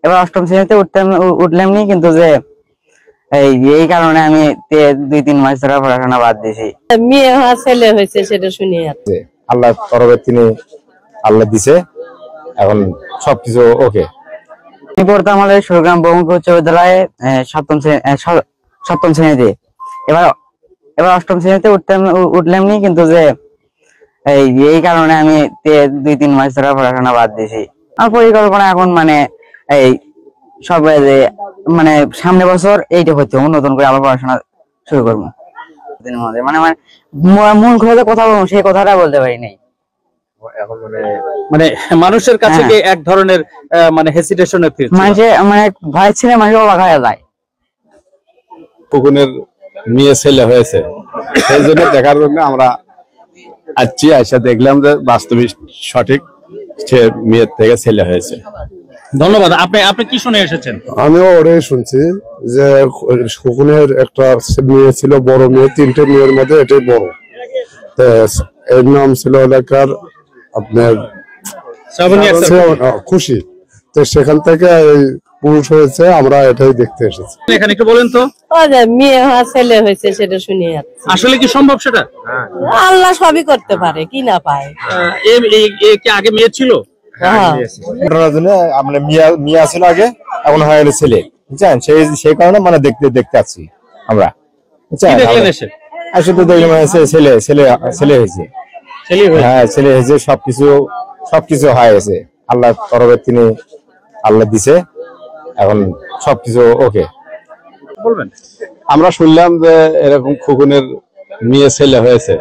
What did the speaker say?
এবার অষ্টম শ্রেণীতে উঠলাম নি, কিন্তু যে এই কারণে আমি 2-3 মাস ধরে পড়াশোনা বাদ দিয়েছি। মেয়ে হওয়া ছেলে হয়েছে সেটা শুনি আল্লাহ তরফে তিনি আল্লাহ দিছে, এখন সবকিছু ওকে। আমি পড়তাম আমাদের সুরগ্রাম বহুমুখী উচ্চ বিদ্যালয়ে সপ্তম শ্রেণীতে। এবার অষ্টম শ্রেণীতে উঠলাম নি, কিন্তু যে এই কারণে আমি 2-3 মাস ধরে পড়াশোনা বাদ দিয়েছি। আমার পরিকল্পনা এখন মানে এই সব মানে সামনে বছর এইটা হচ্ছে নতুন করে আবার পড়াশোনা শুরু করবো। মানে মূল কথা কথা বলবো, সেই কথাটা বলতে পারি নাই। মানে মানুষের কাছে কি এক ধরনের মানে হেসিটেশনের ফিল, মানে ভয় ছিল, মানুষ অবাক হয়ে যায়। খোকনের মেয়ে ছেলে হয়েছে, সেই জন্য দেখার জন্য আমরা আসছি, আইসা দেখলাম যে বাস্তবিক সঠিক সে মেয়ের থেকে ছেলে হয়েছে। ধন্যবাদ। আপনি কি শুনে এসেছেন? আমিও ওটাই শুনছি যে খোকনের একটা মেয়ে ছিল, বড় মেয়ে, 3টে মেয়ের মধ্যে এটাই বড়। এর নাম ছিল এলাকার আপনার খুশি। তো সেখান থেকে এই পুরুষ হয়েছে, আমরা এটাই দেখতে এসেছি। এখানে একটু বলেন তো। মেয়ে হওয়া ছেলে হয়েছে সেটা শুনি আসলে কি সম্ভব সেটা? আল্লাহ সবই করতে পারে, কি না পায়। কি আগে মেয়ে ছিল? আমরা মিয়া ছিল আগে, এখন হয়ে গেল ছেলে, বুঝছেন? সেই কারণে মানে দেখতে আসছি আমরা, বুঝছেন? আসলে দেখলাম ছেলে ছেলে ছেলে হয়েছে। হ্যাঁ, ছেলে হয়েছে, সবকিছু হয়ে গেছে। আল্লাহ তরফে তিনি আল্লাহ দিছে, এখন সবকিছু ওকে। বলবেন। আমরা শুনলাম যে এরকম খোকনের মেয়ে ছেলে হয়েছে।